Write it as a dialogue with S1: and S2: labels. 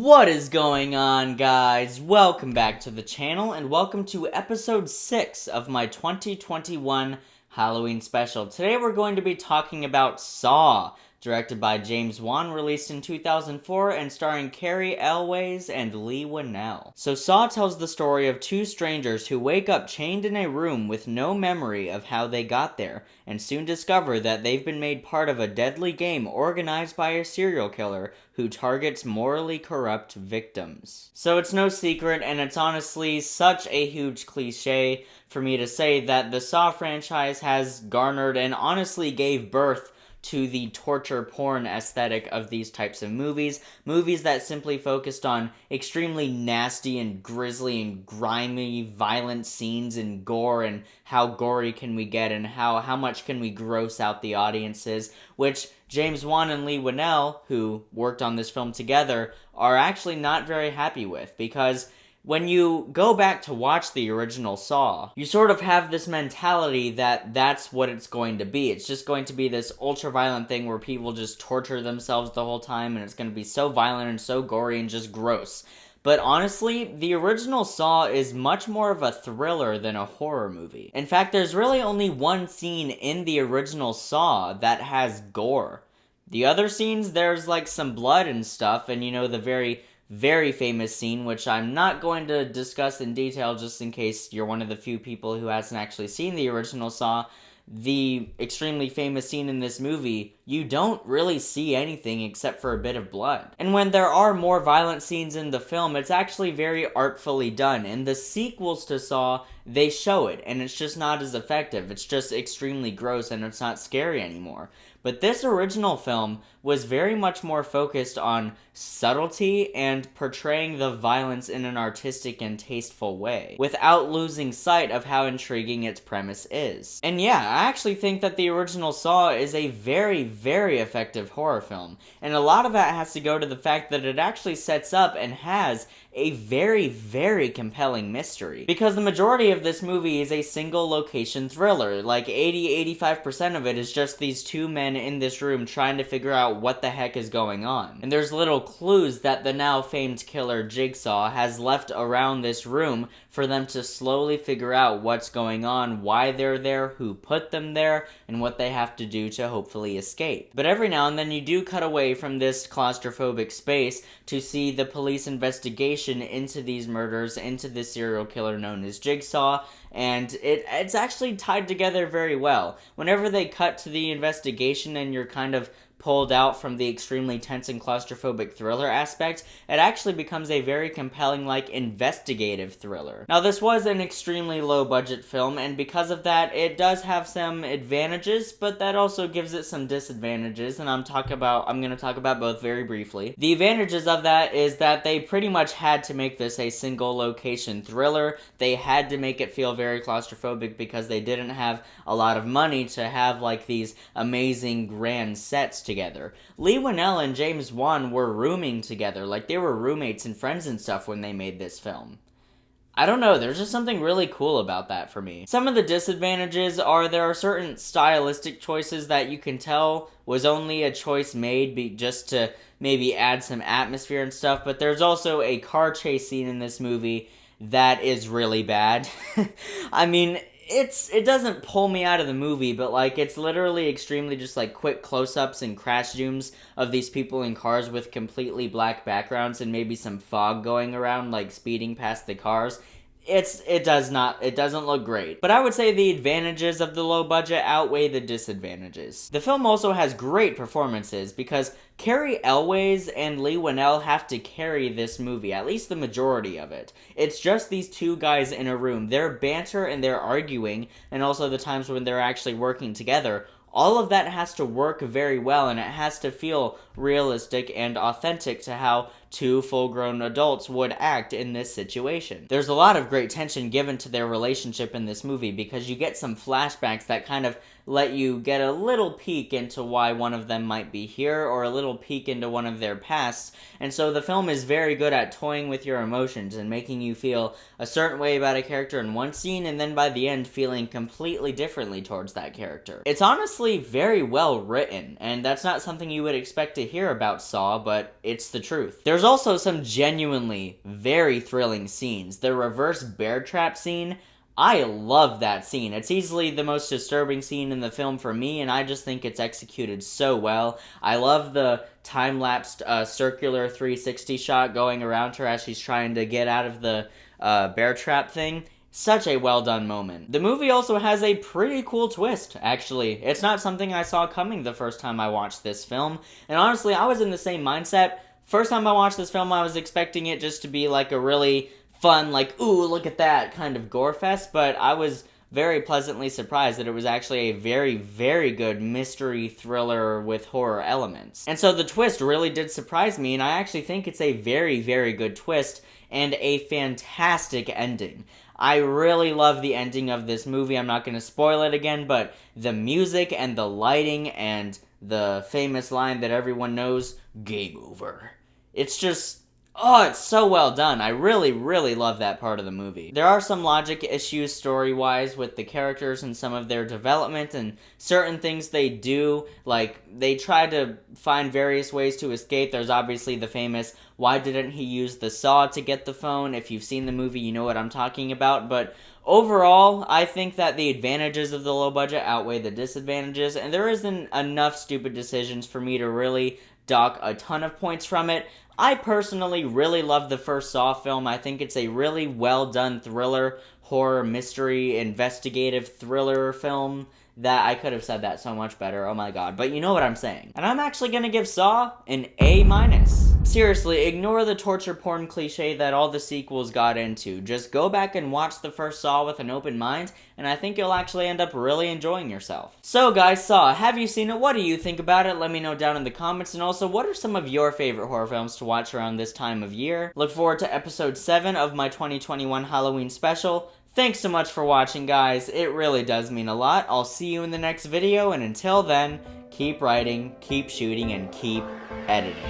S1: What is going on, guys? Welcome back to the channel, and welcome to episode 6 of my 2021 Halloween special. Today we're going to be talking about Saw, directed by James Wan, released in 2004, and starring Cary Elwes and Leigh Whannell. So Saw tells the story of two strangers who wake up chained in a room with no memory of how they got there, and soon discover that they've been made part of a deadly game organized by a serial killer who targets morally corrupt victims. So it's no secret, and it's honestly such a huge cliche for me to say, that the Saw franchise has garnered and honestly gave birth to the torture porn aesthetic of these types of movies. Movies that simply focused on extremely nasty and grisly and grimy violent scenes and gore, and how gory can we get, and how much can we gross out the audiences, which James Wan and Leigh Whannell, who worked on this film together, are actually not very happy with, because when you go back to watch the original Saw, you sort of have this mentality that that's what it's going to be. It's just going to be this ultra-violent thing where people just torture themselves the whole time, and it's going to be so violent and so gory and just gross. But honestly, the original Saw is much more of a thriller than a horror movie. In fact, there's really only one scene in the original Saw that has gore. The other scenes, there's like some blood and stuff, and the very famous scene, which I'm not going to discuss in detail just in case you're one of the few people who hasn't actually seen the original Saw. The extremely famous scene in this movie, you don't really see anything except for a bit of blood. And when there are more violent scenes in the film, it's actually very artfully done. In the sequels to Saw, they show it, and it's just not as effective. It's just extremely gross, and it's not scary anymore. But this original film was very much more focused on subtlety and portraying the violence in an artistic and tasteful way, without losing sight of how intriguing its premise is. And yeah, I actually think that the original Saw is a very effective horror film, and a lot of that has to go to the fact that it actually sets up and has a very compelling mystery. Because the majority of this movie is a single location thriller. Like 80-85% of it is just these two men in this room trying to figure out what the heck is going on. And there's little clues that the now famed killer Jigsaw has left around this room for them to slowly figure out what's going on, why they're there, who put them there, and what they have to do to hopefully escape. But every now and then you do cut away from this claustrophobic space to see the police investigation into these murders, into this serial killer known as Jigsaw, and it's actually tied together very well. Whenever they cut to the investigation and you're kind of pulled out from the extremely tense and claustrophobic thriller aspect, it actually becomes a very compelling, investigative thriller. Now, this was an extremely low-budget film, and because of that, it does have some advantages, but that also gives it some disadvantages, and I'm going to talk about both very briefly. The advantages of that is that they pretty much had to make this a single-location thriller. They had to make it feel very claustrophobic because they didn't have a lot of money to have, these amazing grand sets together. Leigh Whannell and James Wan were rooming together, they were roommates and friends and stuff when they made this film. I don't know, there's just something really cool about that for me. Some of the disadvantages are there are certain stylistic choices that you can tell was only a choice made just to maybe add some atmosphere and stuff, but there's also a car chase scene in this movie that is really bad. I mean, it doesn't pull me out of the movie, but, it's literally extremely just, quick close-ups and crash zooms of these people in cars with completely black backgrounds and maybe some fog going around, speeding past the cars. It doesn't look great. But I would say the advantages of the low budget outweigh the disadvantages. The film also has great performances because Cary Elwes and Leigh Whannell have to carry this movie, at least the majority of it. It's just these two guys in a room. Their banter and their arguing, and also the times when they're actually working together, all of that has to work very well, and it has to feel realistic and authentic to how two full-grown adults would act in this situation. There's a lot of great tension given to their relationship in this movie because you get some flashbacks that kind of let you get a little peek into why one of them might be here, or a little peek into one of their pasts, and so the film is very good at toying with your emotions and making you feel a certain way about a character in one scene, and then by the end feeling completely differently towards that character. It's honestly very well written, and that's not something you would expect to hear about Saw, but it's the truth. There's There's also some genuinely very thrilling scenes. The reverse bear trap scene, I love that scene. It's easily the most disturbing scene in the film for me, and I just think it's executed so well. I love the time-lapsed circular 360 shot going around her as she's trying to get out of the bear trap thing. Such a well-done moment. The movie also has a pretty cool twist, actually. It's not something I saw coming the first time I watched this film, and honestly, I was in the same mindset. First time I watched this film, I was expecting it just to be like a really fun, like, ooh, look at that kind of gore fest, but I was very pleasantly surprised that it was actually a very, very good mystery thriller with horror elements. And so the twist really did surprise me, and I actually think it's a very, very good twist and a fantastic ending. I really love the ending of this movie. I'm not going to spoil it again, but the music and the lighting and the famous line that everyone knows, game over. It's just, oh, it's so well done. I really, really love that part of the movie. There are some logic issues story-wise with the characters and some of their development and certain things they do, like they try to find various ways to escape. There's obviously the famous, why didn't he use the saw to get the phone? If you've seen the movie, you know what I'm talking about, but overall, I think that the advantages of the low budget outweigh the disadvantages, and there isn't enough stupid decisions for me to really dock a ton of points from it. I personally really love the first Saw film. I think it's a really well done thriller, horror, mystery, investigative thriller film. That I could have said that so much better, oh my god, but you know what I'm saying. And I'm actually gonna give Saw an A-. Seriously, ignore the torture porn cliche that all the sequels got into. Just go back and watch the first Saw with an open mind, and I think you'll actually end up really enjoying yourself. So guys, Saw, have you seen it? What do you think about it? Let me know down in the comments, and also, what are some of your favorite horror films to watch around this time of year? Look forward to episode 7 of my 2021 Halloween special. Thanks so much for watching, guys. It really does mean a lot. I'll see you in the next video, and until then, keep writing, keep shooting, and keep editing.